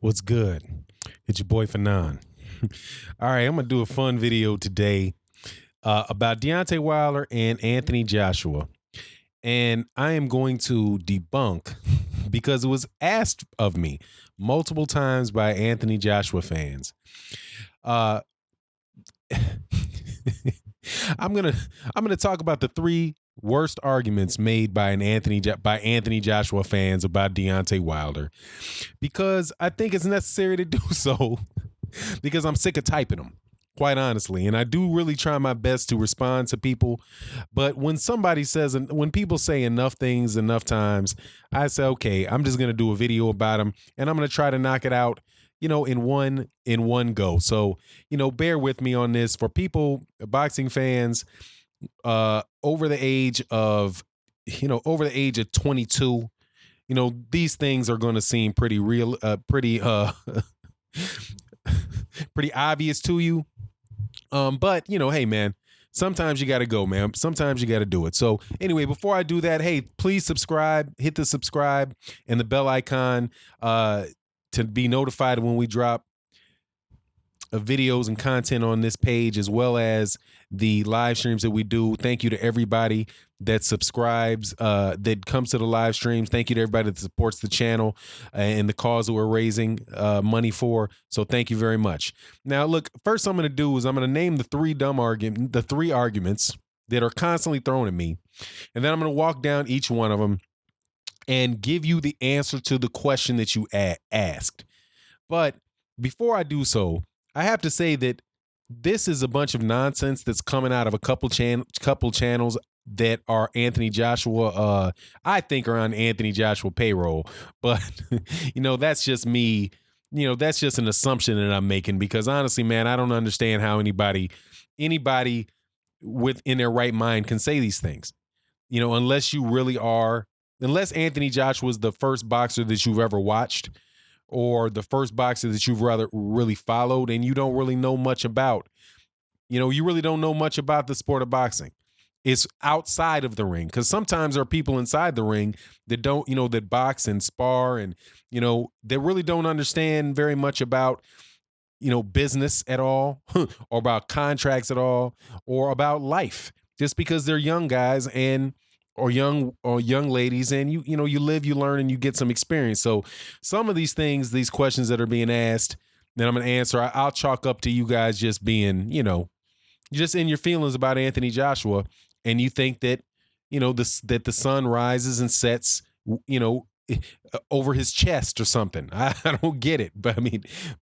What's good? It's your boy Fanon. All right, I'm gonna do a fun video today about Deontay Wilder and Anthony Joshua, and I am going to debunk because it was asked of me multiple times by Anthony Joshua fans. Uh, I'm gonna I'm gonna talk about the three worst arguments made by Anthony Joshua fans about Deontay Wilder, because I think it's necessary to do so because I'm sick of typing them, quite honestly. And I do really try my best to respond to people. But when when people say enough things enough times, I say, okay, I'm just going to do a video about them and I'm going to try to knock it out, in one go. So, bear with me on this. For people, boxing fans, over the age of, over the age of 22, these things are going to seem pretty real, pretty obvious to you. But hey, man, sometimes you got to go, man. Sometimes you got to do it. So anyway, before I do that, hey, please subscribe, hit the subscribe and the bell icon to be notified when we drop videos and content on this page, as well as the live streams that we do. Thank you to everybody that subscribes, that comes to the live streams. Thank you to everybody that supports the channel and the cause that we're raising money for. So thank you very much. Now, look, first I'm going to do is I'm going to name the three arguments that are constantly thrown at me, and then I'm going to walk down each one of them and give you the answer to the question that you asked. But before I do so, I have to say that this is a bunch of nonsense that's coming out of a couple channels that are Anthony Joshua, I think are on Anthony Joshua payroll. But, that's just me. That's just an assumption that I'm making, because honestly, man, I don't understand how anybody within their right mind can say these things, unless Anthony Joshua is the first boxer that you've ever watched, or the first boxer that you've really followed, and you don't really know much about, you really don't know much about the sport of boxing. It's outside of the ring, because sometimes there are people inside the ring that don't, that box and spar and, that really don't understand very much about, business at all, or about contracts at all, or about life, just because they're young guys or young ladies, and you live, you learn, and you get some experience. So some of these questions that are being asked that I'm going to answer, I'll chalk up to you guys just being, just in your feelings about Anthony Joshua, and you think that, that the sun rises and sets, over his chest or something. I don't get it, but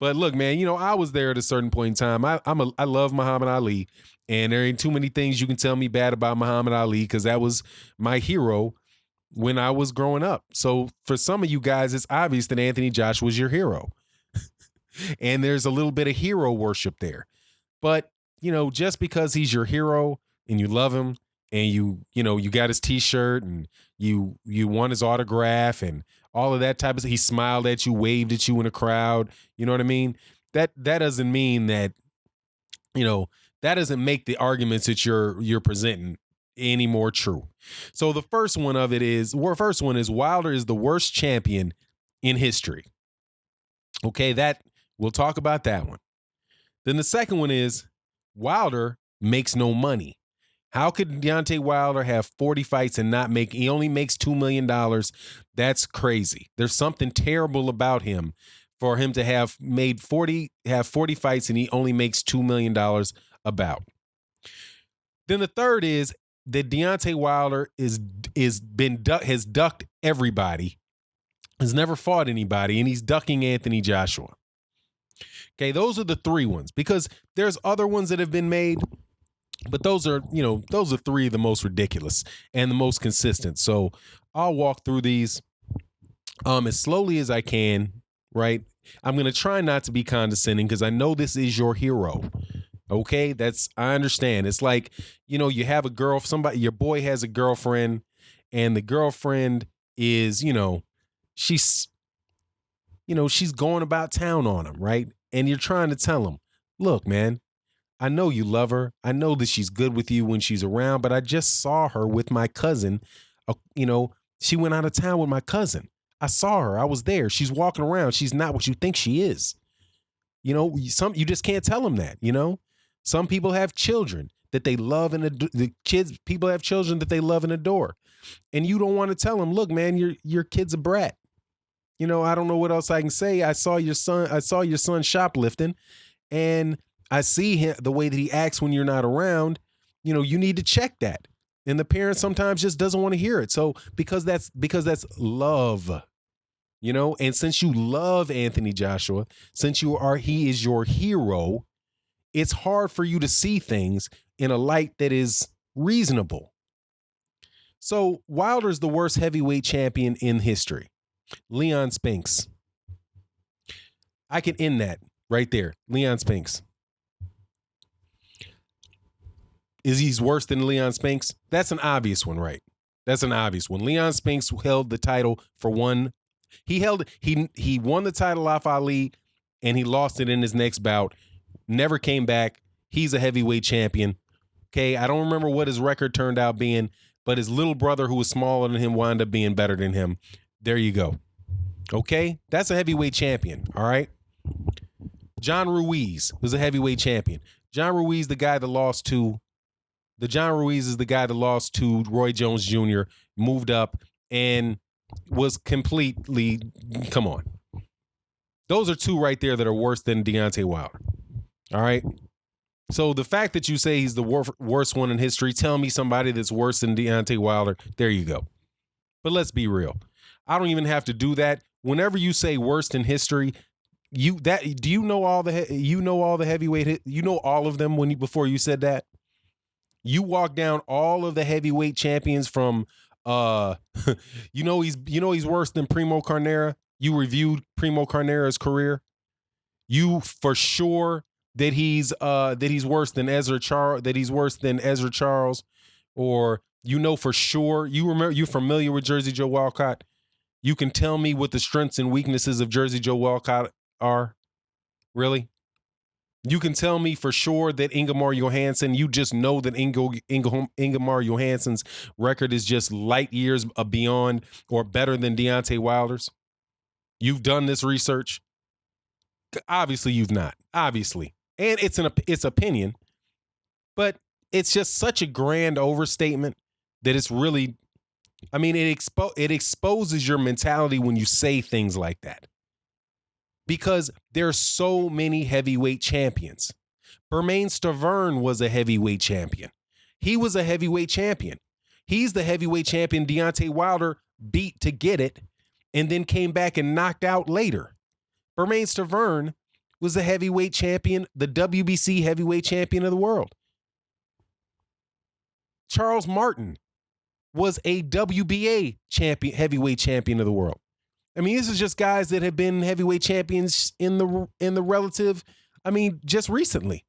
but look, man, I was there at a certain point in time. I love Muhammad Ali. And there ain't too many things you can tell me bad about Muhammad Ali, because that was my hero when I was growing up. So for some of you guys, it's obvious that Anthony Joshua was your hero. And there's a little bit of hero worship there. But, just because he's your hero and you love him, and you got his T-shirt and you want his autograph and all of that type of stuff. He smiled at you, waved at you in a crowd. You know what I mean? That doesn't mean that, that doesn't make the arguments that you're presenting any more true. So the first one is Wilder is the worst champion in history. Okay, we'll talk about that one. Then the second one is Wilder makes no money. How could Deontay Wilder have 40 fights and he only makes $2 million? That's crazy. There's something terrible about him for him to have 40 fights and he only makes $2 million about. Then the third is that Deontay Wilder has ducked everybody, has never fought anybody, and he's ducking Anthony Joshua. Okay, those are the three ones, because there's other ones that have been made, but those are three of the most ridiculous and the most consistent. So I'll walk through these as slowly as I can, right? I'm going to try not to be condescending, because I know this is your hero. Okay, I understand. It's like, you have a girl, your boy has a girlfriend, and the girlfriend is, she's going about town on him, right? And you're trying to tell him, look, man, I know you love her. I know that she's good with you when she's around, but I just saw her with my cousin. She went out of town with my cousin. I saw her. I was there. She's walking around. She's not what you think she is. You know, you just can't tell them that, you know? Some people have children that they love and people have children that they love and adore. And you don't want to tell them, look, man, your kid's a brat. You know, I don't know what else I can say. I saw your son shoplifting, and I see him the way that he acts when you're not around. You know, you need to check that. And the parent sometimes just doesn't want to hear it. So because that's love. You know, and since you love Anthony Joshua, since he is your hero, it's hard for you to see things in a light that is reasonable. So Wilder's the worst heavyweight champion in history. Leon Spinks. I can end that right there. Leon Spinks. Is he worse than Leon Spinks? That's an obvious one, right? That's an obvious one. Leon Spinks held the title for one. He won the title off Ali, and he lost it in his next bout. Never came back. He's a heavyweight champion. Okay, I don't remember what his record turned out being, but his little brother, who was smaller than him, wound up being better than him. There you go. Okay, that's a heavyweight champion. All right. John Ruiz was a heavyweight champion. John Ruiz is the guy that lost to Roy Jones Jr., moved up and was completely, come on. Those are two right there that are worse than Deontay Wilder. All right. So the fact that you say he's the worst one in history, tell me somebody that's worse than Deontay Wilder. There you go. But let's be real. I don't even have to do that. Whenever you say worst in history, you know all the heavyweight, you know all of them before you said that. You walk down all of the heavyweight champions from you know he's worse than Primo Carnera. You reviewed Primo Carnera's career. You for sure that he's worse than Ezra Charles, or you know for sure. You're familiar with Jersey Joe Walcott. You can tell me what the strengths and weaknesses of Jersey Joe Walcott are. Really? You can tell me for sure that Ingemar Johansson, you just know that Ingemar Johansson's record is just light years beyond or better than Deontay Wilder's. You've done this research. Obviously, you've not. Obviously. And it's opinion. But it's just such a grand overstatement that it's really, I mean, it exposes your mentality when you say things like that. Because there are so many heavyweight champions. Bermane Stavern was a heavyweight champion. He was a heavyweight champion. He's the heavyweight champion Deontay Wilder beat to get it and then came back and knocked out later. Bermane Stavern was the heavyweight champion, the WBC heavyweight champion of the world. Charles Martin was a WBA champion, heavyweight champion of the world. I mean, this is just guys that have been heavyweight champions in the relative, I mean, just recently.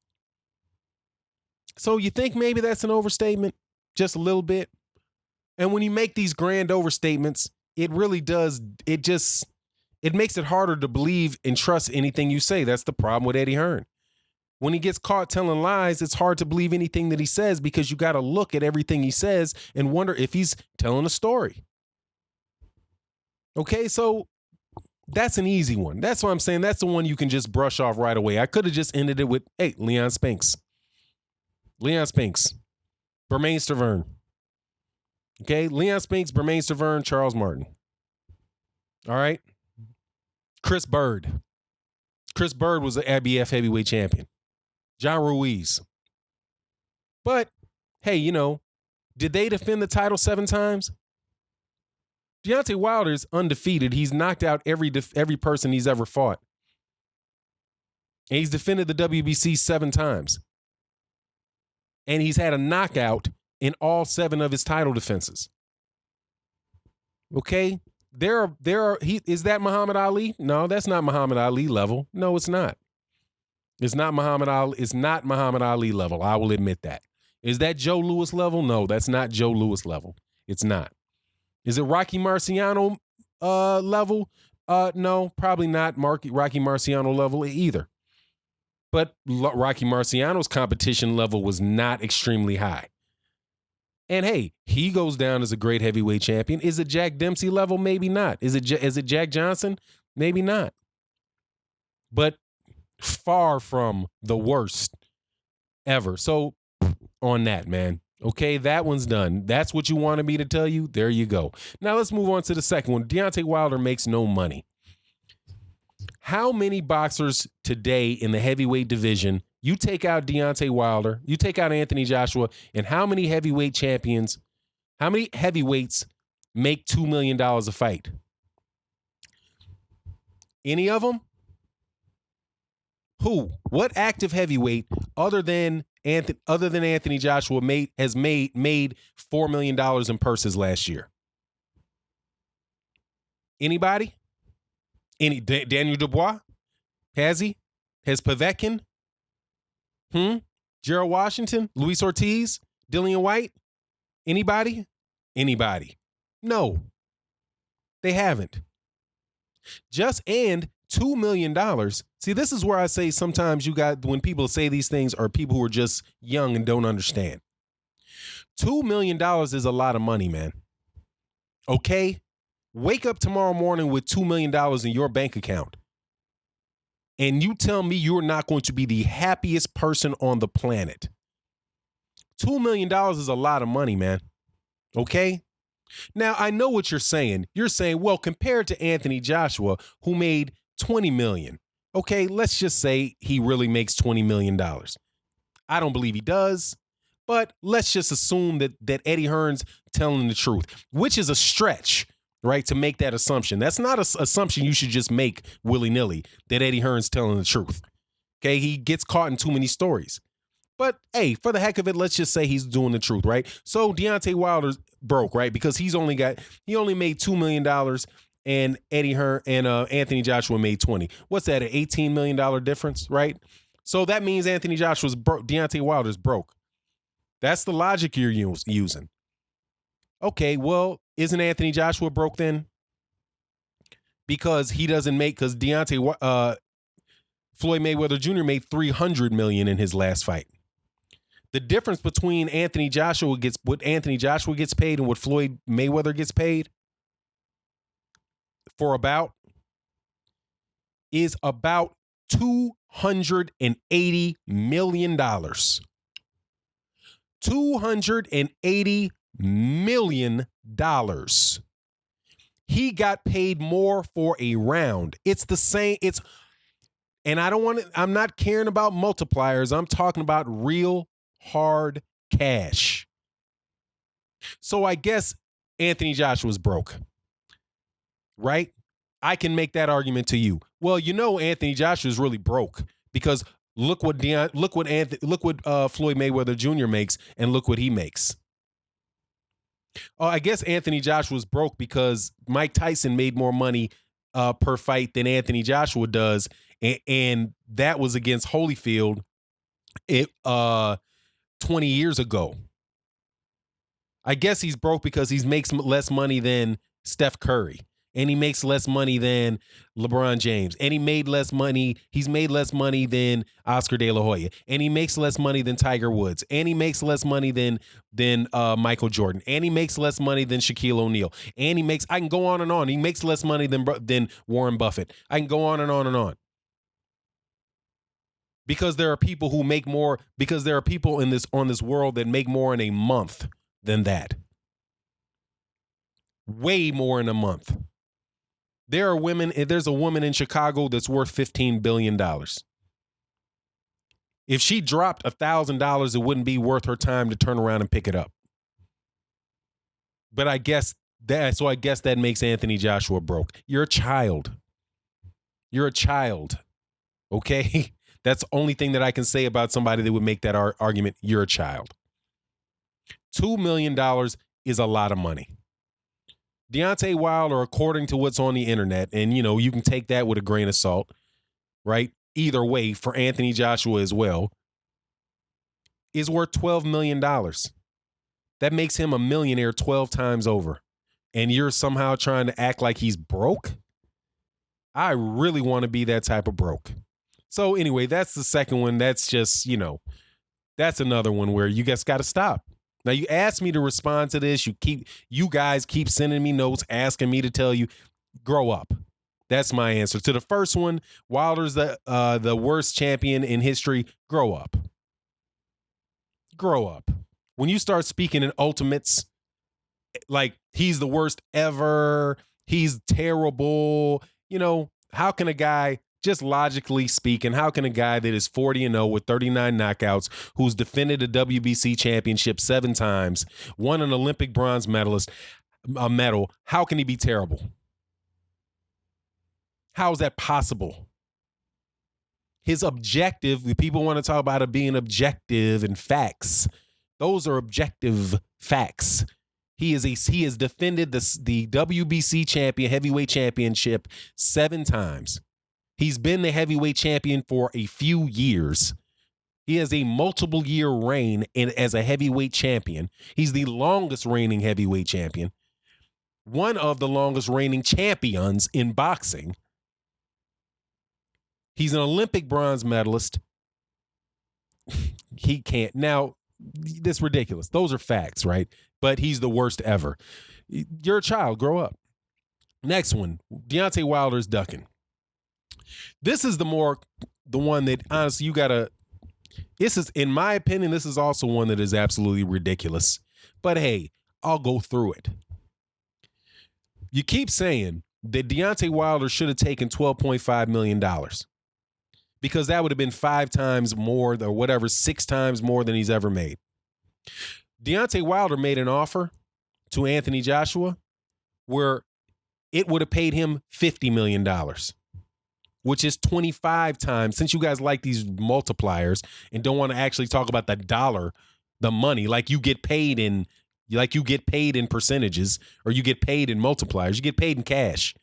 So you think maybe that's an overstatement? Just a little bit? And when you make these grand overstatements, it really does, it makes it harder to believe and trust anything you say. That's the problem with Eddie Hearn. When he gets caught telling lies, it's hard to believe anything that he says because you got to look at everything he says and wonder if he's telling a story. Okay, so that's an easy one. That's what I'm saying. That's the one you can just brush off right away. I could have just ended it with, hey, Leon Spinks. Bermane Stavern. Okay, Leon Spinks, Bermane Stavern, Charles Martin. All right. Chris Bird. Chris Bird was the IBF heavyweight champion. John Ruiz. But, hey, you know, did they defend the title 7 times? Deontay Wilder's undefeated. He's knocked out every person he's ever fought. And he's defended the WBC 7 times. And he's had a knockout in all 7 of his title defenses. Okay? Is that Muhammad Ali? No, that's not Muhammad Ali level. No, it's not. It's not Muhammad Ali level. I will admit that. Is that Joe Louis level? No, that's not Joe Louis level. It's not. Is it Rocky Marciano level? No, probably not Rocky Marciano level either. But Rocky Marciano's competition level was not extremely high. And hey, he goes down as a great heavyweight champion. Is it Jack Dempsey level? Maybe not. Is it Jack Johnson? Maybe not. But far from the worst ever. So on that, man. Okay, that one's done. That's what you wanted me to tell you. There you go. Now let's move on to the second one. Deontay Wilder makes no money. How many boxers today in the heavyweight division, you take out Deontay Wilder, you take out Anthony Joshua, and how many heavyweight champions, how many heavyweights make $2 million a fight? Any of them? Who? What active heavyweight other than Anthony Joshua has made $4 million in purses last year? Anybody? Daniel Dubois? Has he? Has Povetkin? Gerald Washington? Luis Ortiz? Dillian White? Anybody? No, they haven't. And $2 million. See, this is where I say sometimes when people say these things are people who are just young and don't understand. $2 million is a lot of money, man. Okay? Wake up tomorrow morning with $2 million in your bank account. And you tell me you're not going to be the happiest person on the planet. $2 million is a lot of money, man. Okay? Now, I know what you're saying. You're saying, well, compared to Anthony Joshua, who made $20 million. Okay, let's just say he really makes $20 million. I don't believe he does, but let's just assume that Eddie Hearn's telling the truth, which is a stretch, right, to make that assumption. That's not an assumption you should just make willy-nilly, that Eddie Hearn's telling the truth. Okay, he gets caught in too many stories. But, hey, for the heck of it, let's just say he's doing the truth, right? So Deontay Wilder's broke, right? Because he only made $2 million and Eddie Hearn and Anthony Joshua made 20. What's that, an $18 million difference, right? So that means Deontay Wilder's broke. That's the logic you're using. Okay, well, isn't Anthony Joshua broke then? Because Floyd Mayweather Jr. made $300 million in his last fight. The difference between what Anthony Joshua gets paid and what Floyd Mayweather gets paid is about $280 million. $280 million. He got paid more for a round. It's the same. And I'm not caring about multipliers. I'm talking about real hard cash. So I guess Anthony Joshua's broke, right? I can make that argument to you. Well, Anthony Joshua's really broke because look what Floyd Mayweather Jr. makes, and look what he makes. Oh, I guess Anthony Joshua's broke because Mike Tyson made more money per fight than Anthony Joshua does, and that was against Holyfield 20 years ago. I guess he's broke because he makes less money than Steph Curry, and he makes less money than LeBron James, and he's made less money than Oscar De La Hoya, and he makes less money than Tiger Woods, and he makes less money than Michael Jordan, and he makes less money than Shaquille O'Neal, and I can go on and on. He makes less money than Warren Buffett. I can go on and on and on. Because there are people who make more, because there are people on this world that make more in a month than that. Way more in a month. There's a woman in Chicago that's worth $15 billion. If she dropped $1,000, it wouldn't be worth her time to turn around and pick it up. But I guess that makes Anthony Joshua broke. You're a child. Okay? That's the only thing that I can say about somebody that would make that argument. You're a child. $2 million is a lot of money. Deontay Wilder, according to what's on the internet, and you can take that with a grain of salt, right? Either way, for Anthony Joshua as well, is worth $12 million. That makes him a millionaire 12 times over. And you're somehow trying to act like he's broke? I really want to be that type of broke. So anyway, that's the second one. That's just, that's another one where you guys got to stop. Now, you asked me to respond to this. You guys keep sending me notes, asking me to tell you, grow up. That's my answer. To the first one, Wilder's the worst champion in history. Grow up. Grow up. When you start speaking in ultimates, like he's the worst ever, he's terrible, how can a guy, just logically speaking, how can a guy that is 40-0 with 39 knockouts, who's defended a WBC championship 7 times, won an Olympic bronze medal, how can he be terrible? How is that possible? His objective, people want to talk about it being objective and facts. Those are objective facts. He has defended the WBC heavyweight championship 7 times. He's been the heavyweight champion for a few years. He has a multiple year reign as a heavyweight champion. He's the longest reigning heavyweight champion. One of the longest reigning champions in boxing. He's an Olympic bronze medalist. He can't. Now, that's ridiculous. Those are facts, right? But he's the worst ever. You're a child. Grow up. Next one, Deontay Wilder's ducking. This is the one that, honestly, in my opinion, this is also one that is absolutely ridiculous. But hey, I'll go through it. You keep saying that Deontay Wilder should have taken $12.5 million because that would have been 5 times more or whatever, 6 times more than he's ever made. Deontay Wilder made an offer to Anthony Joshua where it would have paid him $50 million, which is 25 times. Since you guys like these multipliers and don't want to actually talk about the dollar, the money, like you get paid in percentages or you get paid in multipliers, you get paid in cash.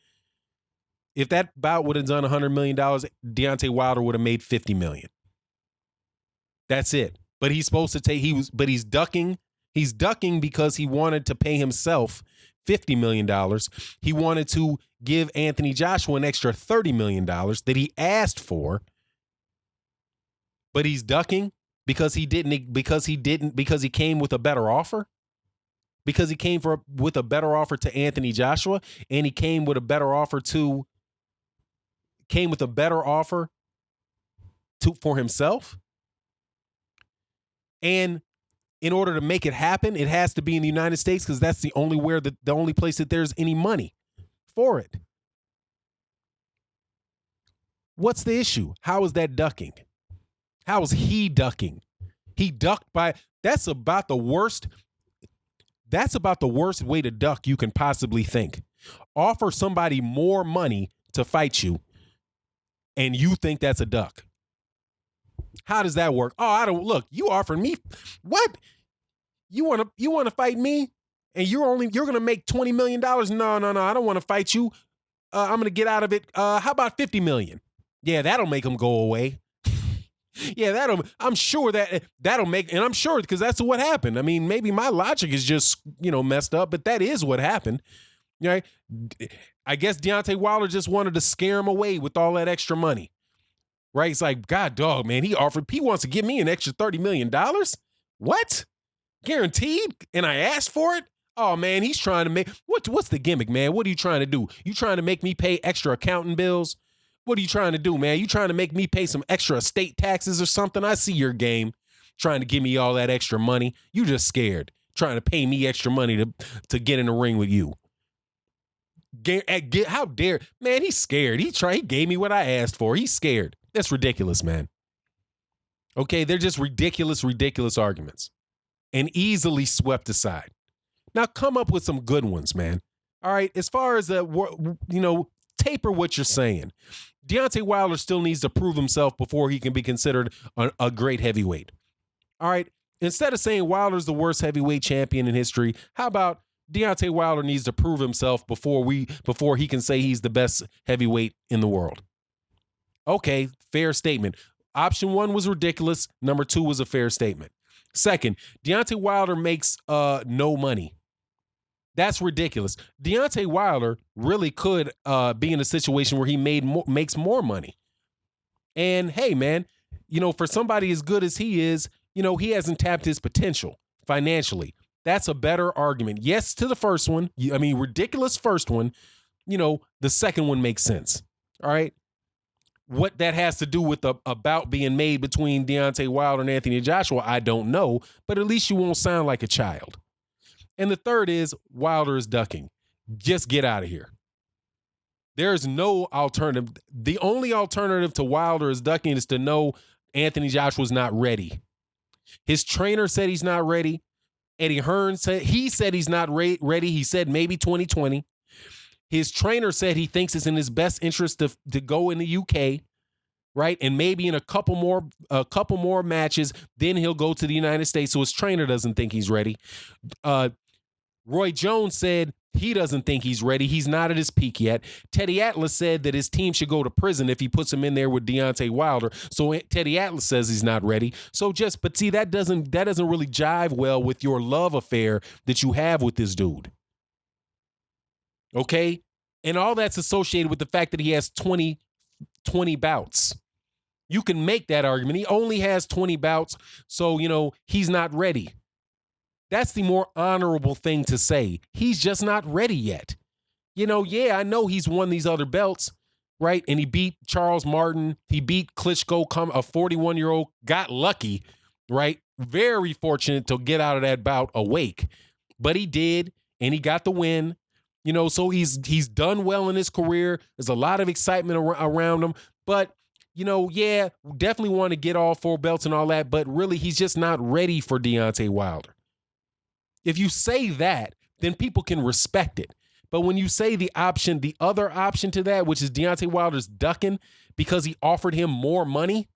If that bout would have done $100 million, Deontay Wilder would have made $50 million. That's it. But he's supposed to take, he's ducking. He's ducking because he wanted to pay himself $50 million. He wanted to give Anthony Joshua an extra $30 million that he asked for. But he's ducking because he came with a better offer. Because he came with a better offer to Anthony Joshua, and he came with a better offer for himself. And in order to make it happen, it has to be in the United States because that's the only place that there's any money for it. What's the issue? How is that ducking? How is he ducking? He ducked by, that's about the worst way to duck you can possibly think. Offer somebody more money to fight you, and you think that's a duck. How does that work? You offered me what? You want to fight me and you're going to make $20 million? No, I don't want to fight you. I'm going to get out of it. How about $50 million? Yeah, that'll make them go away. Yeah, I'm sure that'll make, and I'm sure because that's what happened. I mean, maybe my logic is just, messed up, but that is what happened. Right? I guess Deontay Wilder just wanted to scare him away with all that extra money. Right? It's like, God dog, man, he wants to give me an extra $30 million. What? Guaranteed? And I asked for it? Oh, man, he's trying to make, what's the gimmick, man? What are you trying to do? You trying to make me pay extra accounting bills? What are you trying to do, man? You trying to make me pay some extra estate taxes or something? I see your game. Trying to give me all that extra money. You just scared. Trying to pay me extra money to get in the ring with you. How dare, man, he's scared. He gave me what I asked for. He's scared. That's ridiculous, man. Okay, they're just ridiculous arguments and easily swept aside. Now come up with some good ones, man. All right, as far as taper what you're saying. Deontay Wilder still needs to prove himself before he can be considered a great heavyweight. All right, instead of saying Wilder's the worst heavyweight champion in history, how about Deontay Wilder needs to prove himself before he can say he's the best heavyweight in the world? Okay, fair statement. Option 1 was ridiculous. Number 2 was a fair statement. Second, Deontay Wilder makes no money. That's ridiculous. Deontay Wilder really could be in a situation where he makes more money. And hey, man, for somebody as good as he is, he hasn't tapped his potential. financially. That's a better argument. Yes, to the first one. Ridiculous first one. The second one makes sense. All right. What that has to do with a bout being made between Deontay Wilder and Anthony Joshua, I don't know, but at least you won't sound like a child. And the third is Wilder is ducking. Just get out of here. There's no alternative. The only alternative to Wilder is ducking is to know Anthony Joshua's not ready. His trainer said he's not ready. Eddie Hearn said he's not ready. He said maybe 2020. His trainer said he thinks it's in his best interest to go in the UK, right? And maybe in a couple more matches, then he'll go to the United States. So his trainer doesn't think he's ready. Roy Jones said he doesn't think he's ready. He's not at his peak yet. Teddy Atlas said that his team should go to prison if he puts him in there with Deontay Wilder. So Teddy Atlas says he's not ready. But see, that doesn't really jive well with your love affair that you have with this dude. Okay? And all that's associated with the fact that he has 20 bouts. You can make that argument. He only has 20 bouts, so, he's not ready. That's the more honorable thing to say. He's just not ready yet. I know he's won these other belts, right? And he beat Charles Martin. He beat Klitschko, a 41-year-old, got lucky, right? Very fortunate to get out of that bout awake. But he did, and he got the win. So he's done well in his career. There's a lot of excitement around him. But, definitely want to get all 4 belts and all that. But really, he's just not ready for Deontay Wilder. If you say that, then people can respect it. But when you say the other option to that, which is Deontay Wilder's ducking because he offered him more money,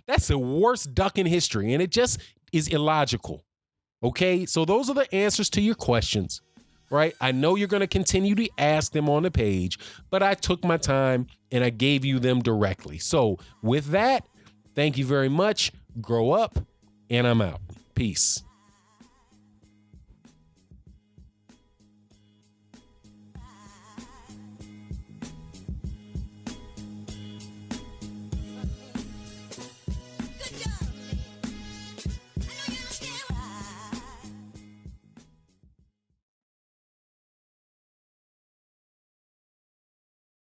that's the worst duck in history. And it just is illogical. Okay? So those are the answers to your questions, right? I know you're going to continue to ask them on the page, but I took my time and I gave you them directly. So with that, thank you very much. Grow up, and I'm out. Peace.